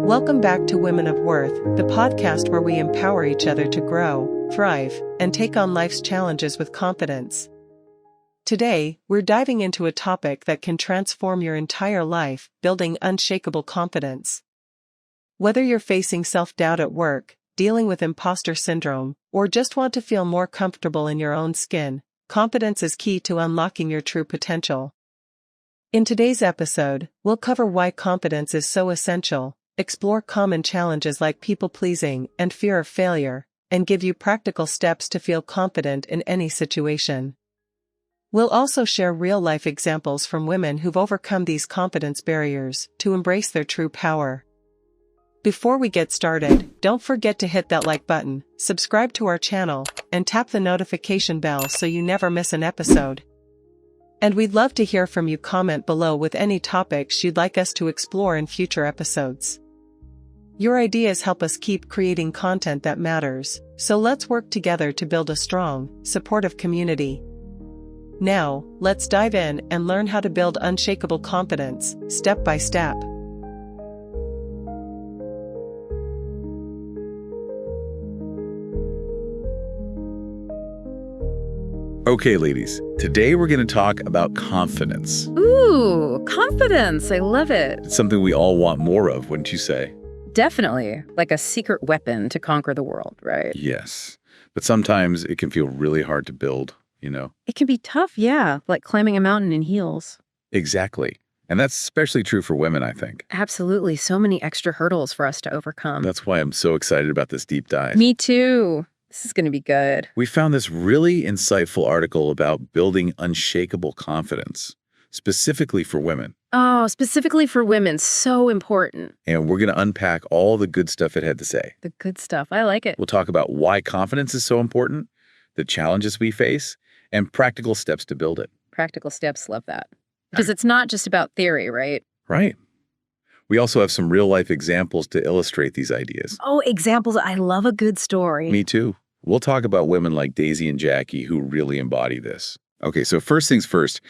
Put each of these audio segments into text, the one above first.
Welcome back to Women of Worth, the podcast where we empower each other to grow, thrive, and take on life's challenges with confidence. Today, we're diving into a topic that can transform your entire life, building unshakable confidence. Whether you're facing self-doubt at work, dealing with imposter syndrome, or just want to feel more comfortable in your own skin, confidence is key to unlocking your true potential. In today's episode, we'll cover why confidence is so essential, explore common challenges like people-pleasing and fear of failure, and give you practical steps to feel confident in any situation. We'll also share real-life examples from women who've overcome these confidence barriers to embrace their true power. Before we get started, don't forget to hit that like button, subscribe to our channel, and tap the notification bell so you never miss an episode. And we'd love to hear from you. Comment below with any topics you'd like us to explore in future episodes. Your ideas help us keep creating content that matters, so let's work together to build a strong, supportive community. Now, let's dive in and learn how to build unshakable confidence, step by step. Okay, ladies, today we're going to talk about confidence. Ooh, confidence. I love it. It's something we all want more of, wouldn't you say? Definitely. Like a secret weapon to conquer the world, right? Yes. But sometimes it can feel really hard to build, you know? It can be tough, yeah, like climbing a mountain in heels. Exactly. And that's especially true for women, I think. Absolutely. So many extra hurdles for us to overcome. That's why I'm so excited about this deep dive. Me too. This is going to be good. We found this really insightful article about building unshakable confidence, specifically for women. Oh, specifically for women. So important. And we're going to unpack all the good stuff it had to say. The good stuff. I like it. We'll talk about why confidence is so important, the challenges we face, and practical steps to build it. Practical steps. Love that. Because it's not just about theory, right? Right. We also have some real-life examples to illustrate these ideas. Oh, examples. I love a good story. Me too. We'll talk about women like Daisy and Jackie who really embody this. Okay, so first things first,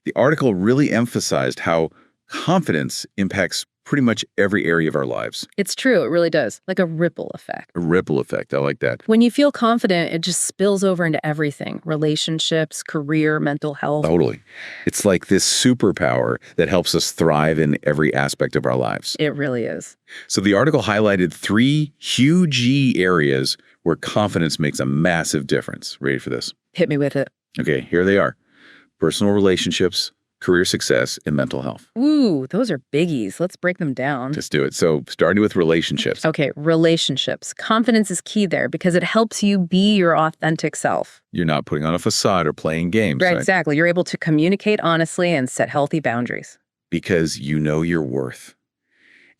the article really emphasized how confidence impacts pretty much every area of our lives. It's true. It really does. Like a ripple effect. A ripple effect. I like that. When you feel confident, it just spills over into everything. Relationships, career, mental health. Totally. It's like this superpower that helps us thrive in every aspect of our lives. It really is. So the article highlighted 3 huge areas where confidence makes a massive difference. Ready for this? Hit me with it. Okay, here they are. Personal relationships, career success, and mental health. Ooh, those are biggies. Let's break them down. Let's do it. So starting with relationships. Okay, relationships. Confidence is key there because it helps you be your authentic self. You're not putting on a facade or playing games. Right, exactly. You're able to communicate honestly and set healthy boundaries. Because you know your worth.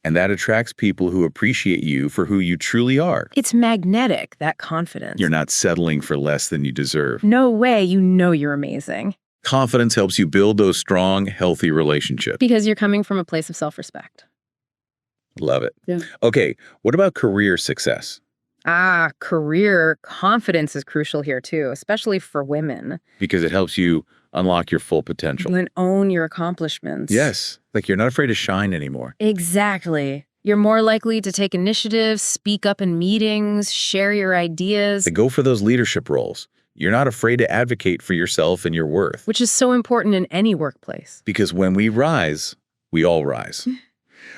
And that attracts people who appreciate you for who you truly are. It's magnetic, that confidence. You're not settling for less than you deserve. No way. You know you're amazing. Confidence helps you build those strong, healthy relationships. Because you're coming from a place of self-respect. Love it. Yeah. Okay, what about career success? Career confidence is crucial here too, especially for women. Because it helps you unlock your full potential. And own your accomplishments. Yes, like you're not afraid to shine anymore. Exactly. You're more likely to take initiative, speak up in meetings, share your ideas. To go for those leadership roles. You're not afraid to advocate for yourself and your worth. Which is so important in any workplace. Because when we rise, we all rise.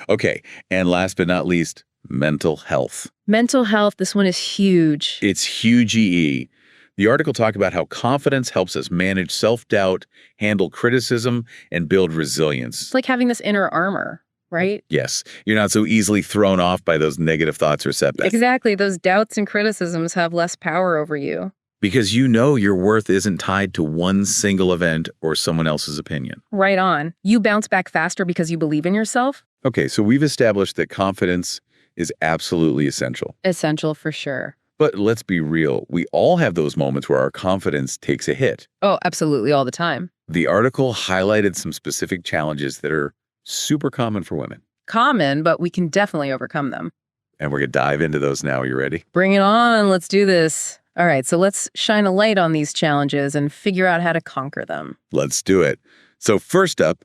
Okay, and last but not least, mental health. Mental health, this one is huge. It's huge. The article talked about how confidence helps us manage self-doubt, handle criticism, and build resilience. It's like having this inner armor, right? Yes, you're not so easily thrown off by those negative thoughts or setbacks. Exactly. Those doubts and criticisms have less power over you. Because you know your worth isn't tied to one single event or someone else's opinion. Right on. You bounce back faster because you believe in yourself? Okay, so we've established that confidence is absolutely essential. Essential for sure. But let's be real, we all have those moments where our confidence takes a hit. Oh, absolutely, all the time. The article highlighted some specific challenges that are super common for women. Common, but we can definitely overcome them. And we're going to dive into those now. Are you ready? Bring it on. Let's do this. All right, so let's shine a light on these challenges and figure out how to conquer them. Let's do it. So first up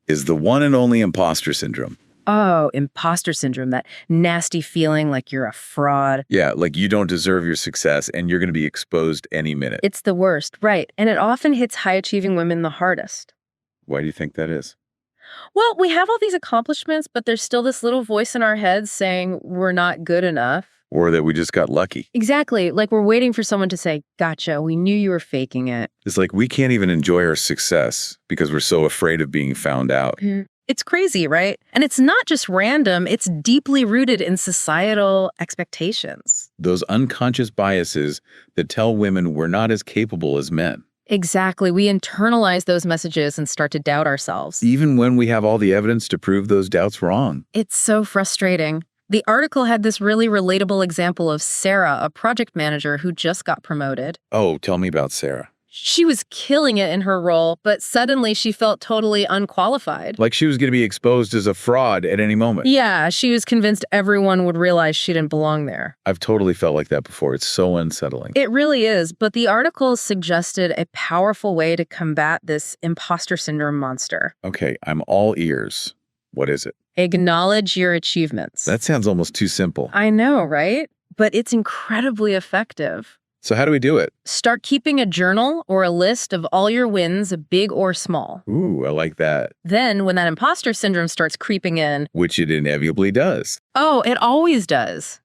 is the one and only imposter syndrome. Oh, imposter syndrome, that nasty feeling like you're a fraud. Yeah, like you don't deserve your success and you're going to be exposed any minute. It's the worst, right? And it often hits high-achieving women the hardest. Why do you think that is? Well, we have all these accomplishments, but there's still this little voice in our heads saying we're not good enough. Or that we just got lucky. Exactly. Like we're waiting for someone to say, gotcha, we knew you were faking it. It's like we can't even enjoy our success because we're so afraid of being found out. It's crazy, right? And it's not just random, it's deeply rooted in societal expectations. Those unconscious biases that tell women we're not as capable as men. Exactly. We internalize those messages and start to doubt ourselves. Even when we have all the evidence to prove those doubts wrong. It's so frustrating. The article had this really relatable example of Sarah, a project manager who just got promoted. Oh, tell me about Sarah. She was killing it in her role, but suddenly she felt totally unqualified. Like she was going to be exposed as a fraud at any moment. Yeah, she was convinced everyone would realize she didn't belong there. I've totally felt like that before. It's so unsettling. It really is, but the article suggested a powerful way to combat this imposter syndrome monster. Okay, I'm all ears. What is it? Acknowledge your achievements. That sounds almost too simple. I know, right? But it's incredibly effective. So how do we do it? Start keeping a journal or a list of all your wins, big or small. Ooh, I like that. Then when that imposter syndrome starts creeping in, Which it inevitably does. oh, it always does.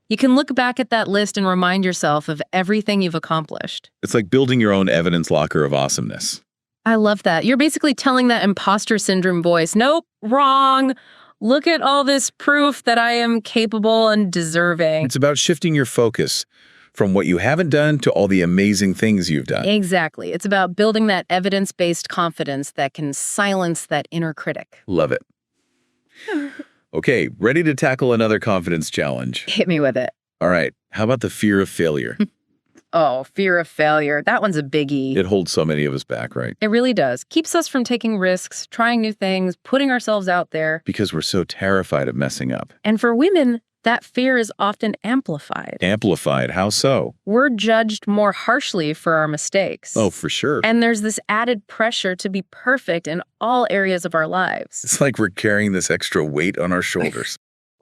You can look back at that list and remind yourself of everything you've accomplished. It's like building your own evidence locker of awesomeness. I love that. You're basically telling that imposter syndrome voice, nope, wrong. Look at all this proof that I am capable and deserving. It's about shifting your focus from what you haven't done to all the amazing things you've done. Exactly. It's about building that evidence-based confidence that can silence that inner critic. Love it. Okay, ready to tackle another confidence challenge. Hit me with it. All right, how about the fear of failure? Oh, fear of failure. That one's a biggie. It holds so many of us back, right? It really does. Keeps us from taking risks, trying new things, putting ourselves out there. Because we're so terrified of messing up. And for women, that fear is often amplified. Amplified, how so? We're judged more harshly for our mistakes. Oh, for sure. And there's this added pressure to be perfect in all areas of our lives. It's like we're carrying this extra weight on our shoulders.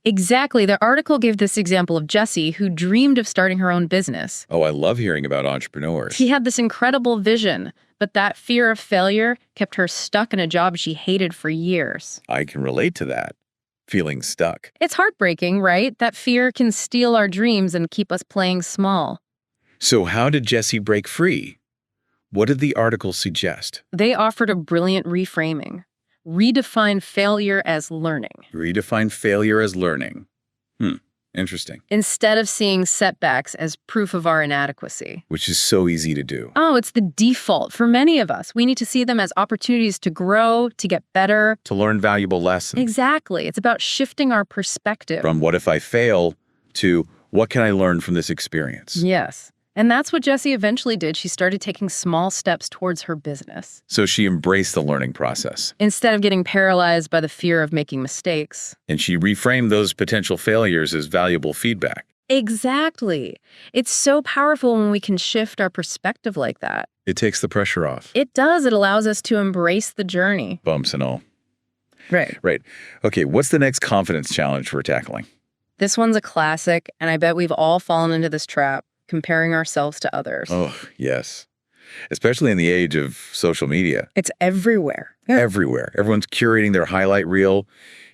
Exactly. The article gave this example of Jesse, who dreamed of starting her own business. Oh, I love hearing about entrepreneurs. He had this incredible vision, but that fear of failure kept her stuck in a job she hated for years. I can relate to that. Feeling stuck. It's heartbreaking, right? That fear can steal our dreams and keep us playing small. So how did Jesse break free? What did the article suggest? They offered a brilliant reframing. Redefine failure as learning. Redefine failure as learning. Interesting. Instead of seeing setbacks as proof of our inadequacy. Which is so easy to do. Oh, it's the default for many of us. We need to see them as opportunities to grow, to get better. To learn valuable lessons. Exactly. It's about shifting our perspective. From what if I fail to what can I learn from this experience? Yes. And that's what Jessie eventually did. She started taking small steps towards her business. So she embraced the learning process. Instead of getting paralyzed by the fear of making mistakes. And she reframed those potential failures as valuable feedback. Exactly. It's so powerful when we can shift our perspective like that. It takes the pressure off. It does. It allows us to embrace the journey. Bumps and all. Right. Right. Okay, what's the next confidence challenge we're tackling? This one's a classic, and I bet we've all fallen into this trap. Comparing ourselves to others. Oh, yes. Especially in the age of social media. It's everywhere. Everywhere. Everyone's curating their highlight reel.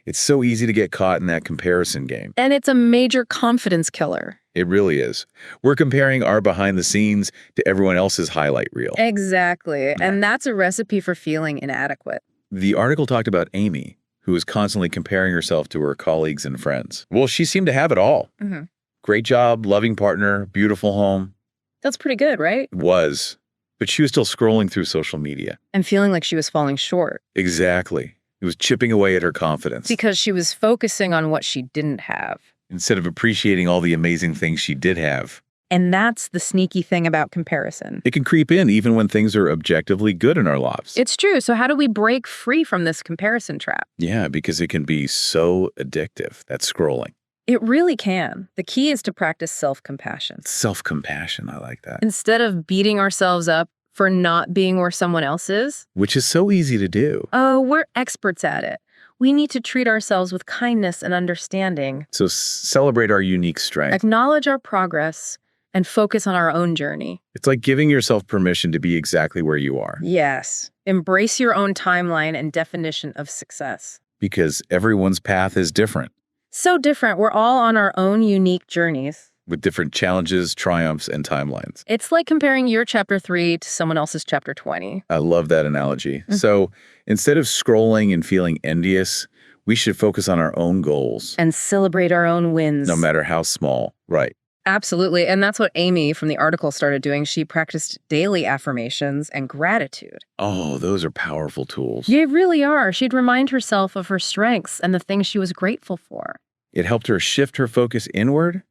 It's so easy to get caught in that comparison game. And it's a major confidence killer. It really is. We're comparing our behind the scenes to everyone else's highlight reel. Exactly. And that's a recipe for feeling inadequate. The article talked about Amy, who was constantly comparing herself to her colleagues and friends. Well, she seemed to have it all. Mm-hmm. Great job, loving partner, beautiful home. That's pretty good, right? It was. But she was still scrolling through social media. And feeling like she was falling short. Exactly. It was chipping away at her confidence. Because she was focusing on what she didn't have. Instead of appreciating all the amazing things she did have. And that's the sneaky thing about comparison. It can creep in even when things are objectively good in our lives. It's true. So how do we break free from this comparison trap? Yeah, because it can be so addictive, that scrolling. It really can. The key is to practice self-compassion. Self-compassion, I like that. Instead of beating ourselves up for not being where someone else is. Which is so easy to do. Oh, we're experts at it. We need to treat ourselves with kindness and understanding, So celebrate our unique strength. acknowledge our progress, and focus on our own journey. It's like giving yourself permission to be exactly where you are, Yes. Embrace your own timeline and definition of success. because everyone's path is different, So different. We're all on our own unique journeys. with different challenges, triumphs, and timelines. It's like comparing your chapter 3 to someone else's chapter 20. I love that analogy. So instead of scrolling and feeling envious, we should focus on our own goals, And celebrate our own wins. no matter how small. Right. Absolutely. And that's what Amy from the article started doing. She practiced daily affirmations and gratitude. Oh, those are powerful tools. They really are. She'd remind herself of her strengths and the things she was grateful for, It helped her shift her focus inward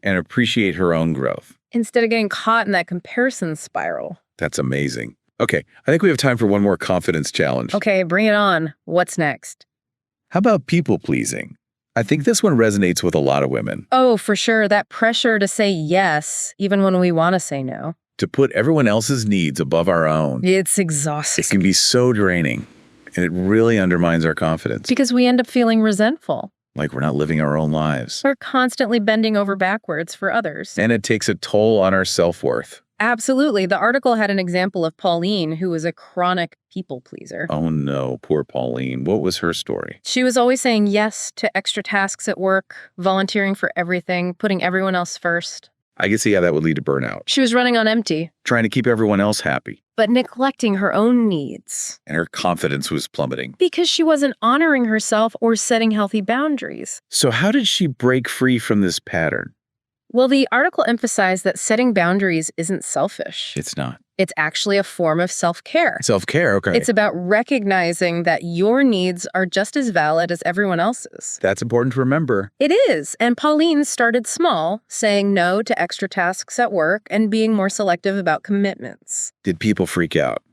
and appreciate her own growth. instead of getting caught in that comparison spiral. That's amazing. Okay, I think we have time for one more confidence challenge. Okay, bring it on. What's next? How about people pleasing? I think this one resonates with a lot of women. Oh, for sure. That pressure to say yes, even when we want to say no. To put everyone else's needs above our own, It's it exhausting can be so draining, and it really undermines our confidence. because we end up feeling resentful. Like we're not living our own lives. We're constantly bending over backwards for others. And it takes a toll on our self-worth. Absolutely. The article had an example of Pauline, who was a chronic people pleaser. Oh no, poor Pauline. What was her story? She was always saying yes to extra tasks at work, volunteering for everything, putting everyone else first. I can see how that would lead to burnout. She was running on empty, Trying to keep everyone else happy. but neglecting her own needs And her confidence was plummeting. because she wasn't honoring herself or setting healthy boundaries. So how did she break free from this pattern? Well, the article emphasized that setting boundaries isn't selfish. It's not. It's actually a form of self-care. Self-care, okay. It's about recognizing that your needs are just as valid as everyone else's. That's important to remember. It is. And Pauline started small, saying no to extra tasks at work and being more selective about commitments. Did people freak out?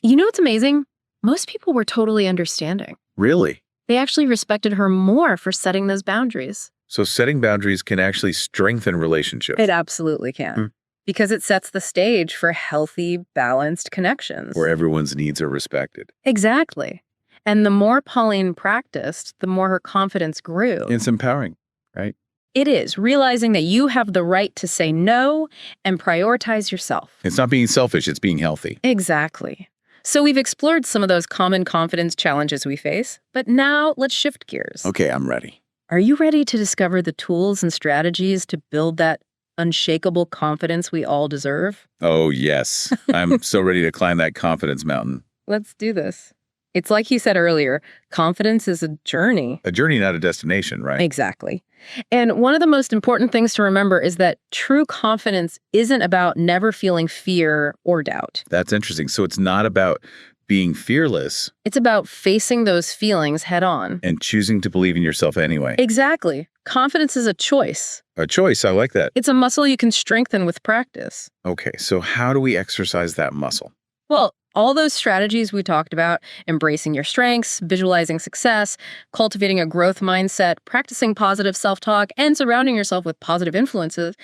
You know what's amazing? Most people were totally understanding. Really? They actually respected her more for setting those boundaries. So setting boundaries can actually strengthen relationships. It absolutely can. Because it sets the stage for healthy, balanced connections. Where everyone's needs are respected. Exactly. And the more Pauline practiced, the more her confidence grew. It's empowering, right? It is, realizing that you have the right to say no and prioritize yourself. It's not being selfish, it's being healthy. Exactly. So we've explored some of those common confidence challenges we face, but now let's shift gears. Okay, I'm ready. Are you ready to discover the tools and strategies to build that unshakable confidence we all deserve? Oh, yes. I'm so ready to climb that confidence mountain. Let's do this. It's like he said earlier, confidence is a journey. A journey, not a destination, right? Exactly. And one of the most important things to remember is that true confidence isn't about never feeling fear or doubt. That's interesting. So it's not about being fearless It's about facing those feelings head on. and choosing to believe in yourself anyway. Exactly. Confidence is a choice. A choice, I like that. It's a muscle you can strengthen with practice. Okay, so how do we exercise that muscle? Well, all those strategies we talked about, embracing your strengths, visualizing success, cultivating a growth mindset, practicing positive self-talk, and surrounding yourself with positive influences,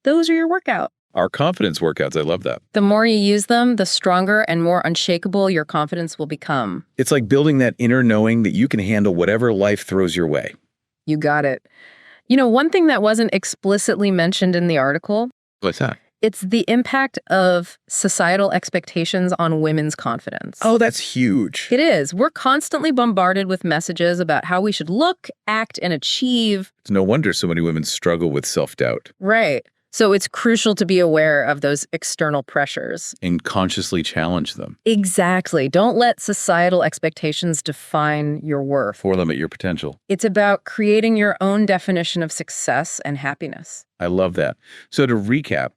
those are your workout. Our confidence workouts, I love that. The more you use them, the stronger and more unshakable your confidence will become. It's like building that inner knowing that you can handle whatever life throws your way. You got it. You know, one thing that wasn't explicitly mentioned in the article, What's that? it's the impact of societal expectations on women's confidence. Oh, that's huge. It is. We're constantly bombarded with messages about how we should look, act, and achieve. It's no wonder so many women struggle with self-doubt Right. So it's crucial to be aware of those external pressures. and consciously challenge them Exactly. Don't let societal expectations define your worth. or limit your potential. It's about creating your own definition of success and happiness. I love that. So to recap,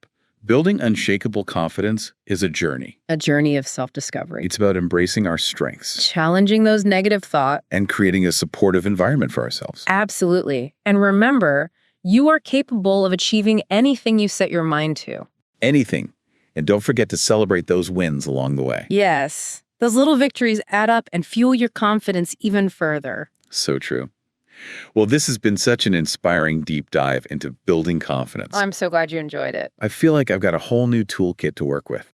building unshakable confidence is a journey. A journey of self-discovery. It's about embracing our strengths Challenging those negative thoughts. and creating a supportive environment for ourselves. Absolutely. And remember, you are capable of achieving anything you set your mind to. Anything. And don't forget to celebrate those wins along the way. Yes. Those little victories add up and fuel your confidence even further. So true. Well, this has been such an inspiring deep dive into building confidence. I'm so glad you enjoyed it. I feel like I've got a whole new toolkit to work with.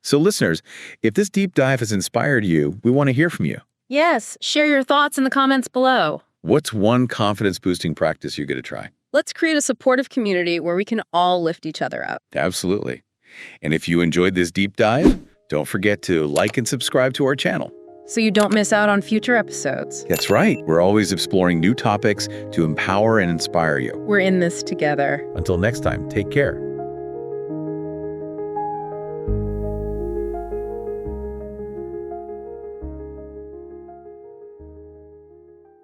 So listeners, if this deep dive has inspired you, we want to hear from you. Yes, share your thoughts in the comments below. What's one confidence-boosting practice you're going to try? Let's create a supportive community where we can all lift each other up. Absolutely. And if you enjoyed this deep dive, don't forget to like and subscribe to our channel. So you don't miss out on future episodes. That's right. We're always exploring new topics to empower and inspire you. We're in this together. Until next time, take care.